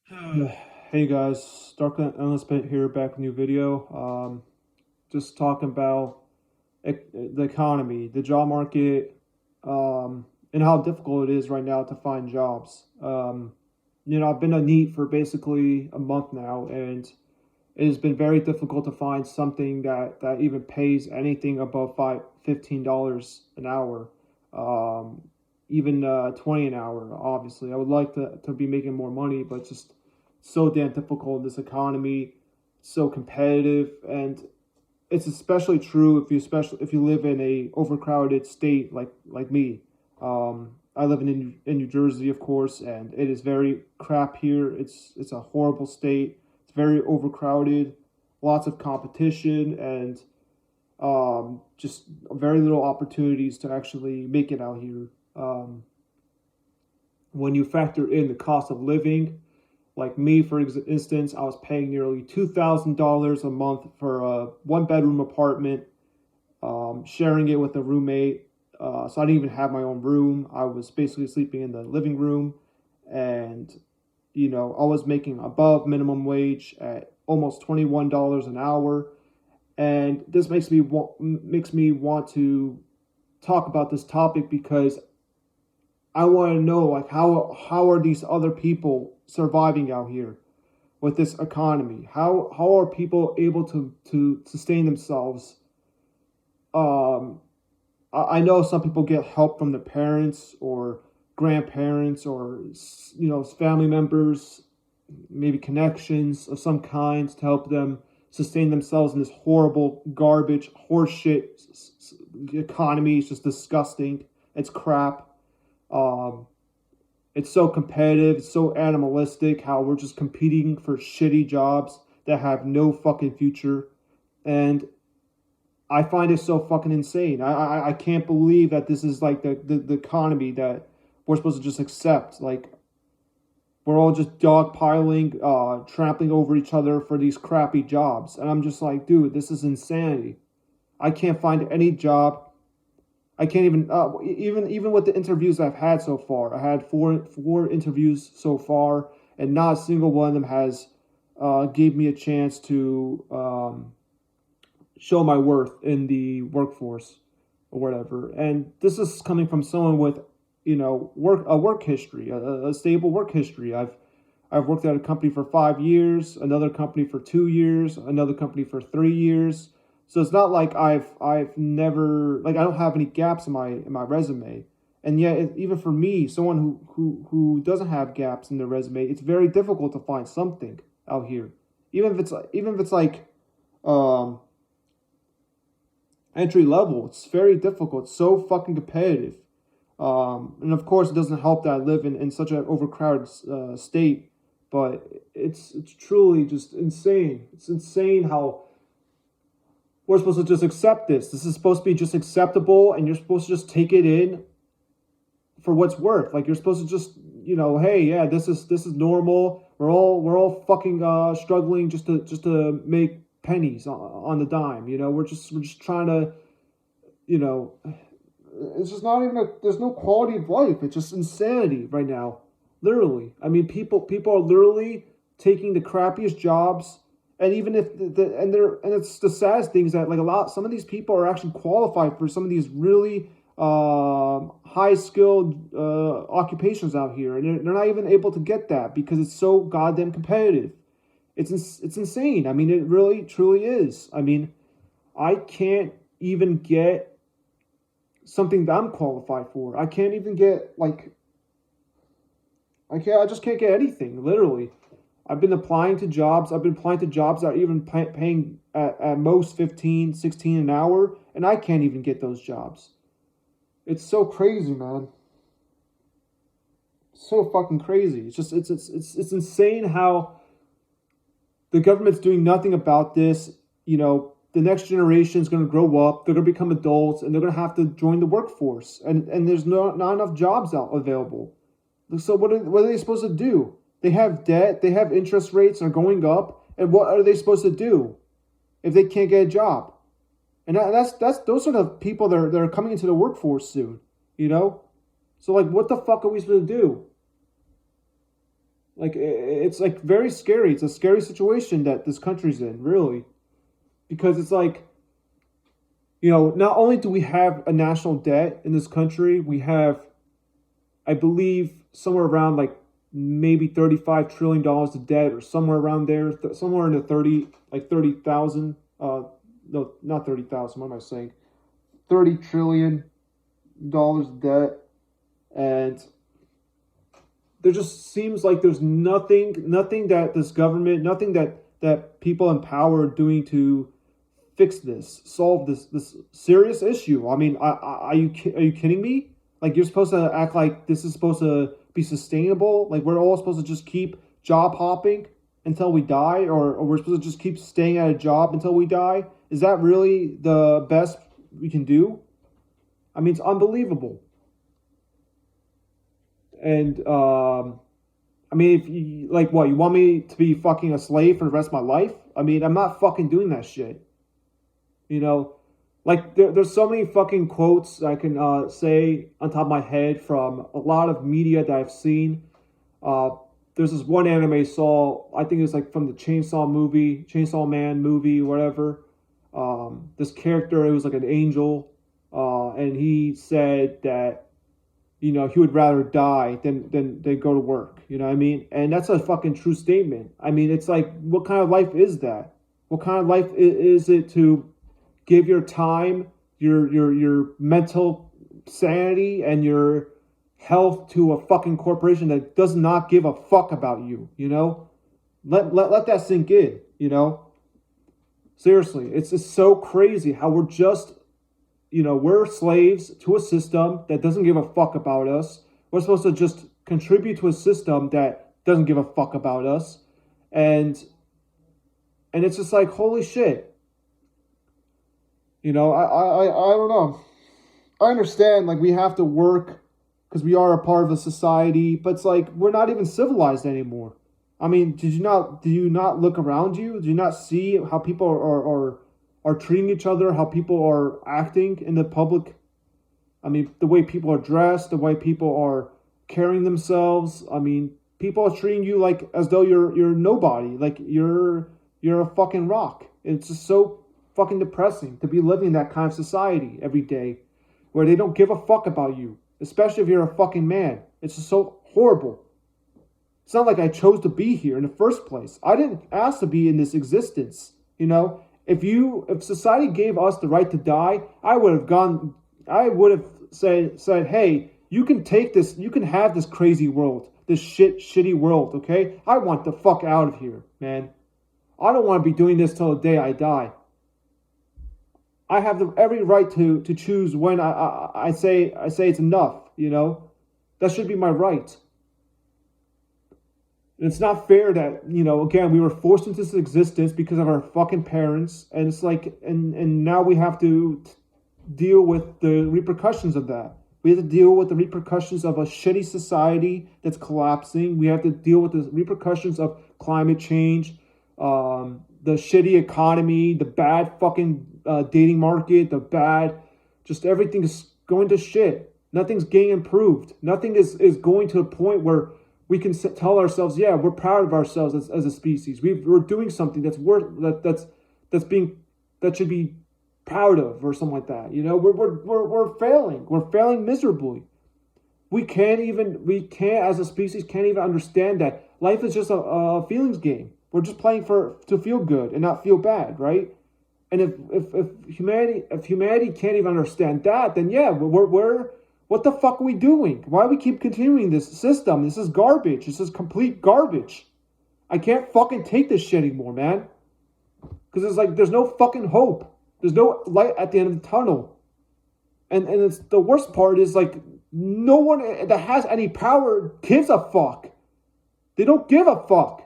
Hey guys, Dark Endless Pit here, back with a new video. Just talking about the economy, the job market, and how difficult it is right now to find jobs. I've been a NEET for basically a month now, and it has been very difficult to find something that even pays anything above $15 an hour, um, even 20 an hour. Obviously, I would like to be making more money, but just so damn difficult in this economy, so competitive, and it's especially true if you live in a overcrowded state like me. I live in New Jersey, of course, and it is very crap here. It's a horrible state. It's very overcrowded, lots of competition, and just very little opportunities to actually make it out here. When you factor in the cost of living, like me, for instance, I was paying nearly $2,000 a month for a one-bedroom apartment, sharing it with a roommate. So I didn't even have my own room. I was basically sleeping in the living room, and I was making above minimum wage at almost $21 an hour. And this makes me want to talk about this topic because I want to know, like, how are these other people surviving out here with this economy? How are people able to sustain themselves? Um, I know some people get help from their parents or grandparents or family members, maybe connections of some kind to help them sustain themselves in this horrible garbage horseshit economy. It's just disgusting. It's crap. Um, it's so competitive, it's so animalistic how we're just competing for shitty jobs that have no fucking future. And I find it so fucking insane. I can't believe that this is like the economy that we're supposed to just accept. Like, we're all just dogpiling, trampling over each other for these crappy jobs. And I'm just like, dude, this is insanity. I can't find any job. I can't even with the interviews I've had so far. I had four interviews so far, and not a single one of them has gave me a chance to show my worth in the workforce or whatever. And this is coming from someone with work history, a stable work history. I've worked at a company for 5 years, another company for 2 years, another company for 3 years. So it's not like I've never, like, I don't have any gaps in my resume. And yet, even for me, someone who doesn't have gaps in their resume, it's very difficult to find something out here. Even if it's like um, entry level, it's very difficult. It's so fucking competitive. And of course, it doesn't help that I live in such an overcrowded state. But it's truly just insane. It's insane how we're supposed to just accept this. This is supposed to be just acceptable, and you're supposed to just take it in for what's worth. Like, you're supposed to just, hey, yeah, this is normal. We're all fucking struggling just to make pennies on the dime. We're just trying to, you know, it's just not even there's no quality of life. It's just insanity right now. Literally. I mean, people are literally taking the crappiest jobs, and even if and it's the saddest thing is that, like, some of these people are actually qualified for some of these really high skilled occupations out here, and they're not even able to get that because it's so goddamn competitive. It's insane. I mean, it really truly is. I mean, I can't even get something that I'm qualified for. I can't even get, like, I just can't get anything. Literally, I've been applying to jobs. I've been applying to jobs that are even paying at most 15, 16 an hour, and I can't even get those jobs. It's so crazy, man. So fucking crazy. It's insane how the government's doing nothing about this. The next generation is going to grow up. They're going to become adults, and they're going to have to join the workforce. And there's not enough jobs out available. So what are they supposed to do? They have debt. They have interest rates are going up. And what are they supposed to do if they can't get a job? And that's those are the people that are coming into the workforce soon. So, like, what the fuck are we supposed to do? Like it's like very scary. It's a scary situation that this country's in, really, because it's like, not only do we have a national debt in this country, we have, I believe, somewhere around like maybe $35 trillion of debt, or somewhere around there, somewhere in the 30,000. No, not 30,000. What am I saying? $30 trillion debt, and there just seems like there's nothing that this government, nothing that people in power are doing to fix this, solve this serious issue. I mean, are you kidding me? Like, you're supposed to act like this is supposed to be sustainable? Like, we're all supposed to just keep job hopping until we die, or we're supposed to just keep staying at a job until we die? Is that really the best we can do? I mean, it's unbelievable. And I mean, if you like, what, you want me to be fucking a slave for the rest of my life? I mean, I'm not fucking doing that shit. You know, like there's so many fucking quotes I can say on top of my head from a lot of media that I've seen. Uh, there's this one anime I saw, I think it's like from the Chainsaw Man movie, whatever. This character, it was like an angel, and he said that, he would rather die than go to work. You know what I mean? And that's a fucking true statement. I mean, it's like, what kind of life is that? What kind of life is it to give your time, your mental sanity, and your health to a fucking corporation that does not give a fuck about you? Let that sink in. Seriously, it's just so crazy how we're just, we're slaves to a system that doesn't give a fuck about us. We're supposed to just contribute to a system that doesn't give a fuck about us. And it's just like, holy shit. I don't know. I understand, like, we have to work because we are a part of a society, but it's like, we're not even civilized anymore. I mean, do you not look around you? Do you not see how people are treating each other, how people are acting in the public? I mean, the way people are dressed, the way people are carrying themselves. I mean, people are treating you like as though you're nobody, like you're a fucking rock. It's just so fucking depressing to be living in that kind of society every day, where they don't give a fuck about you, especially if you're a fucking man. It's just so horrible. It's not like I chose to be here in the first place. I didn't ask to be in this existence. If society gave us the right to die, I would have said, hey, you can take this, you can have this crazy world, this shitty world, okay? I want the fuck out of here, man. I don't want to be doing this till the day I die. I have every right to choose when I say it's enough, That should be my right. And it's not fair that, again, we were forced into this existence because of our fucking parents. And it's like, and now we have to deal with the repercussions of that. We have to deal with the repercussions of a shitty society that's collapsing. We have to deal with the repercussions of climate change, the shitty economy, the bad fucking dating market, just everything is going to shit. Nothing's getting improved. Nothing is going to a point where we can tell ourselves, yeah, we're proud of ourselves as a species. We're doing something that's that should be proud of, or something like that. We're failing. We're failing miserably. We can't as a species can't even understand that life is just a feelings game. We're just playing to feel good and not feel bad, right? And if humanity can't even understand that, then yeah, we're what the fuck are we doing? Why do we keep continuing this system? This is garbage. This is complete garbage. I can't fucking take this shit anymore, man. Because it's like, there's no fucking hope. There's no light at the end of the tunnel. And it's the worst part is, like, no one that has any power gives a fuck. They don't give a fuck.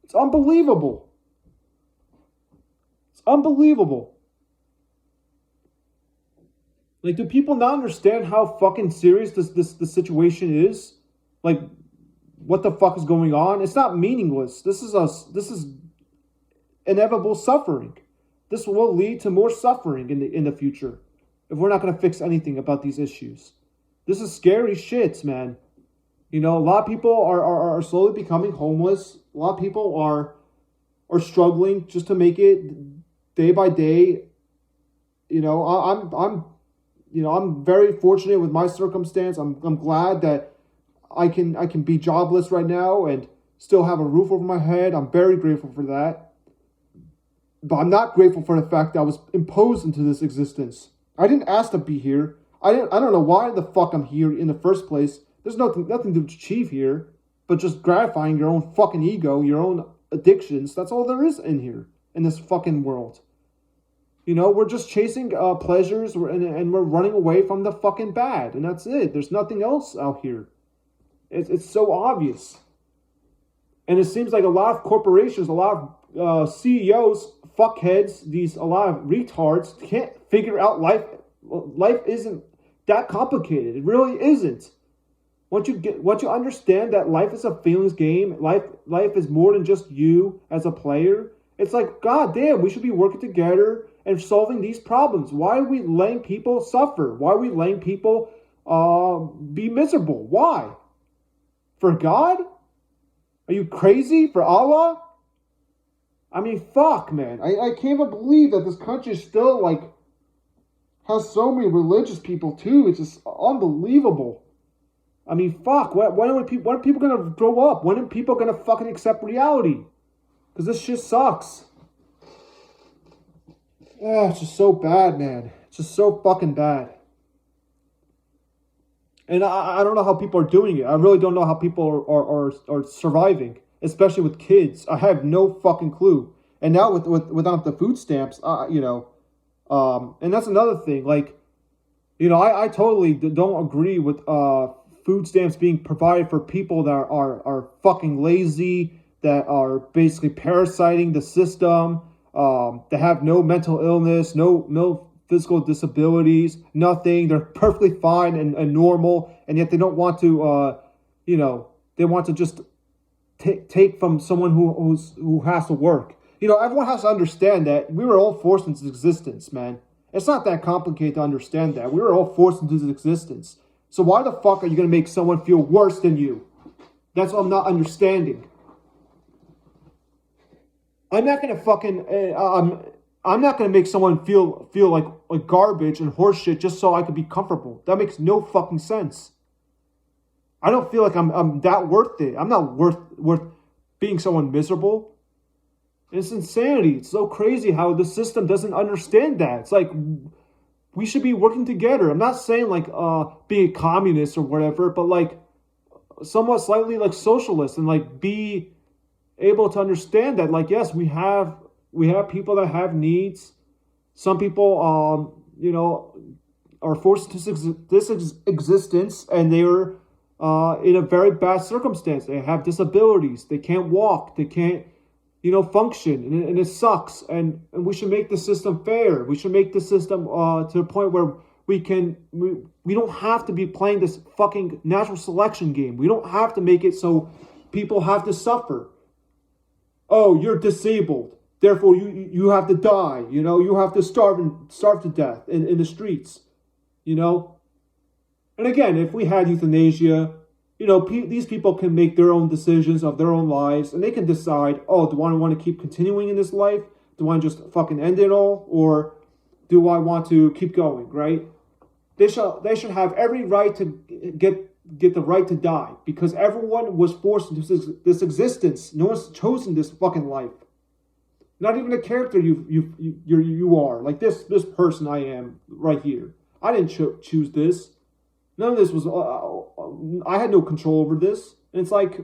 It's unbelievable. It's unbelievable. Like, do people not understand how fucking serious this situation is? Like, what the fuck is going on? It's not meaningless. This is inevitable suffering. This will lead to more suffering in the future if we're not going to fix anything about these issues. This is scary shit, man. You know, a lot of people are slowly becoming homeless. A lot of people are struggling just to make it day by day. You know, I'm very fortunate with my circumstance. I'm glad that I can be jobless right now and still have a roof over my head. I'm very grateful for that. But I'm not grateful for the fact that I was imposed into this existence. I didn't ask to be here. I don't know why the fuck I'm here in the first place. There's nothing to achieve here, but just gratifying your own fucking ego, your own addictions. That's all there is in here, in this fucking world. You know, we're just chasing pleasures and we're running away from the fucking bad. And that's it. There's nothing else out here. It's so obvious. And it seems like a lot of corporations, a lot of CEOs, fuckheads, a lot of retards can't figure out life. Life isn't that complicated. It really isn't. Once you understand that life is a feelings game, life is more than just you as a player. It's like, god damn, we should be working together and solving these problems. Why are we letting people suffer? Why are we letting people be miserable? Why? For God? Are you crazy? For Allah? I mean, fuck, man. I can't even believe that this country still, like, has so many religious people, too. It's just unbelievable. I mean, fuck. When are people going to grow up? When are people going to fucking accept reality? Because this shit sucks. Yeah, it's just so bad, man. It's just so fucking bad. And I don't know how people are doing it. I really don't know how people are surviving, especially with kids. I have no fucking clue. And now without the food stamps, you know, and that's another thing. Like, you know, I totally don't agree with food stamps being provided for people that are fucking lazy, that are basically parasiting the system, that have no mental illness, no physical disabilities, nothing. They're perfectly fine and normal, and yet they don't want to, you know, they want to just take from someone who has to work. You know, everyone has to understand that we were all forced into existence, man. It's not that complicated to understand that. We were all forced into this existence. So why the fuck are you going to make someone feel worse than you? That's what I'm not understanding. I'm not going to fucking... I'm not going to make someone feel like garbage and horseshit just so I could be comfortable. That makes no fucking sense. I don't feel like I'm that worth it. I'm not worth being someone miserable. It's insanity. It's so crazy how the system doesn't understand that. It's like we should be working together. I'm not saying like being a communist or whatever, but like somewhat slightly like socialist and like be able to understand that like yes, we have people that have needs. Some people you know are forced to this existence and they're in a very bad circumstance. They have disabilities. They can't walk. They can't, you know, function, and it sucks. And we should make the system fair. We should make the system to the point where we don't have to be playing this fucking natural selection game. We don't have to make it so people have to suffer. Oh, you're disabled, therefore you have to die. You know, you have to starve to death in the streets. You know, and again, if we had euthanasia, you know, these people can make their own decisions of their own lives, and they can decide, oh, do I want to keep continuing in this life? Do I just fucking end it all? Or do I want to keep going, right? They should have every right to get the right to die, because everyone was forced into this existence. No one's chosen this fucking life. Not even the character you are. Like this person I am right here. I didn't choose this. None of this was, I had no control over this. And it's like,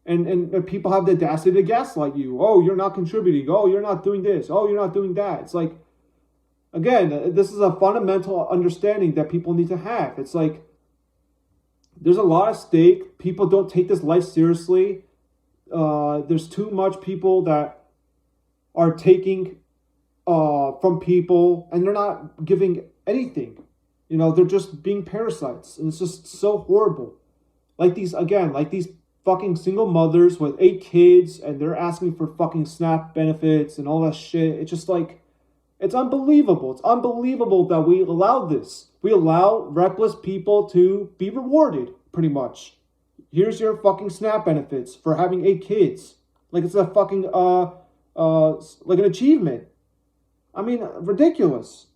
and people have the audacity to gaslight you. Oh, you're not contributing. Oh, you're not doing this. Oh, you're not doing that. It's like, again, this is a fundamental understanding that people need to have. It's like, there's a lot at stake. People don't take this life seriously. There's too much people that are taking from people, and they're not giving anything. You know, they're just being parasites, and it's just so horrible. Like these fucking single mothers with 8 kids, and they're asking for fucking SNAP benefits and all that shit. It's just like, it's unbelievable. It's unbelievable that we allow this. We allow reckless people to be rewarded, pretty much. Here's your fucking SNAP benefits for having 8 kids. Like it's a fucking, like an achievement. I mean, ridiculous.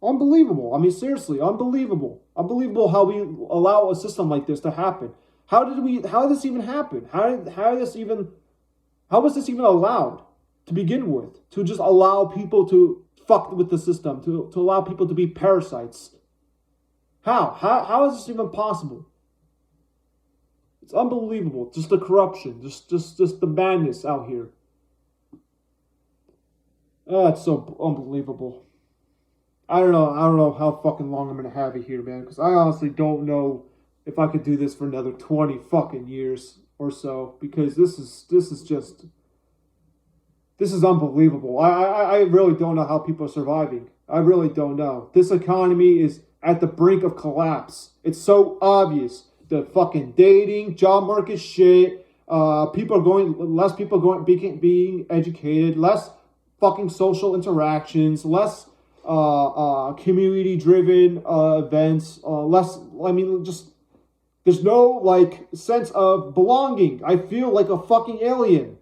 Unbelievable. I mean, seriously, unbelievable. Unbelievable how we allow a system like this to happen. How did this even happen? How was this even allowed to begin with? To just allow people to fuck with the system, to allow people to be parasites. How is this even possible? It's unbelievable. Just the corruption, just the madness out here. It's so unbelievable. I don't know how fucking long I'm gonna have it here, man, because I honestly don't know if I could do this for another 20 fucking years or so, because this is unbelievable. I really don't know how people are surviving. I really don't know. This economy is at the brink of collapse. It's so obvious. The fucking dating, job market shit. Less people being educated, less fucking social interactions, less community-driven events, less. I mean, just there's no like sense of belonging. I feel like a fucking alien.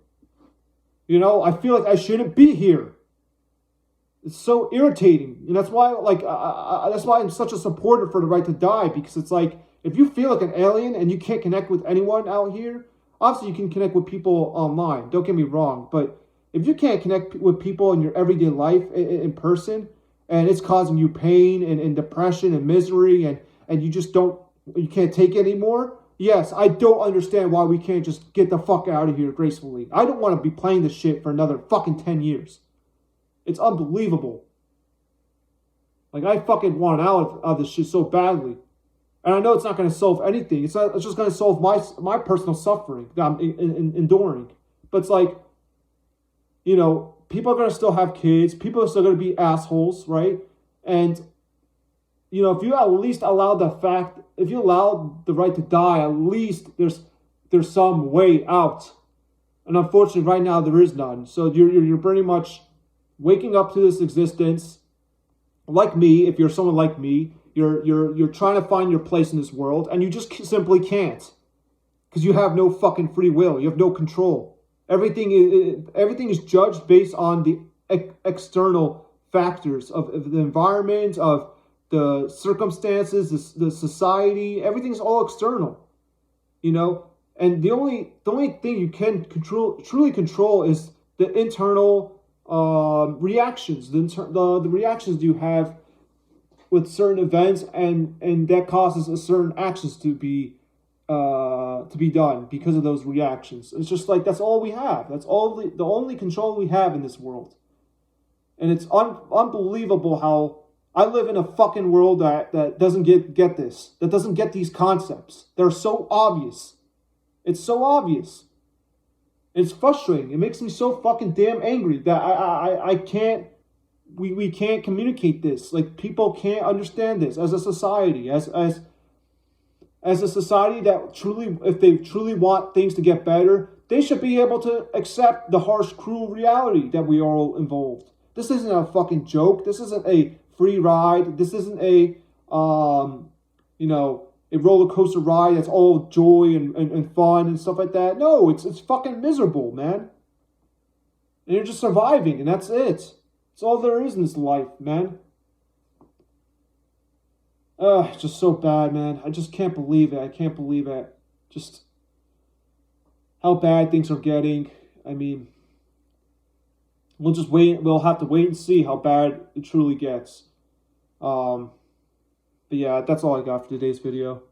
You know, I feel like I shouldn't be here. It's so irritating, and that's why, that's why I'm such a supporter for the right to die, because it's like if you feel like an alien and you can't connect with anyone out here, obviously you can connect with people online. Don't get me wrong, but if you can't connect with people in your everyday life in person, and it's causing you pain and depression and misery, and you can't take it anymore. Yes, I don't understand why we can't just get the fuck out of here gracefully. I don't want to be playing this shit for another fucking 10 years. It's unbelievable. Like, I fucking want out of this shit so badly. And I know it's not going to solve anything. It's just going to solve my personal suffering that I'm enduring. But it's like, you know, people are going to still have kids. People are still going to be assholes, right? And, you know, if you allow the right to die, at least there's some way out. And unfortunately, right now there is none. So you're pretty much waking up to this existence. Like me, if you're someone like me, you're trying to find your place in this world, and you just simply can't, because you have no fucking free will. You have no control. Everything is judged based on the external factors of the environment, of the circumstances, the society. Everything's all external, you know. And the only thing you can truly control is the internal reactions, the reactions you have with certain events, and that causes a certain actions to be done because of those reactions. It's just like that's all we have. That's all the only control we have in this world. And it's unbelievable how I live in a fucking world that doesn't get this, that doesn't get these concepts. They're so obvious. It's so obvious. It's frustrating. It makes me so fucking damn angry that I can't. We can't communicate this. Like, people can't understand this as a society, as a society that truly, if they truly want things to get better, they should be able to accept the harsh, cruel reality that we are all involved. This isn't a fucking joke. This isn't a free ride. This isn't a a roller coaster ride that's all joy and fun and stuff like that. No, it's fucking miserable, man. And you're just surviving, and that's it. It's all there is in this life, man. It's just so bad, man. I just can't believe it. I can't believe it. Just how bad things are getting. I mean, we'll just wait. We'll have to wait and see how bad it truly gets. But yeah, that's all I got for today's video.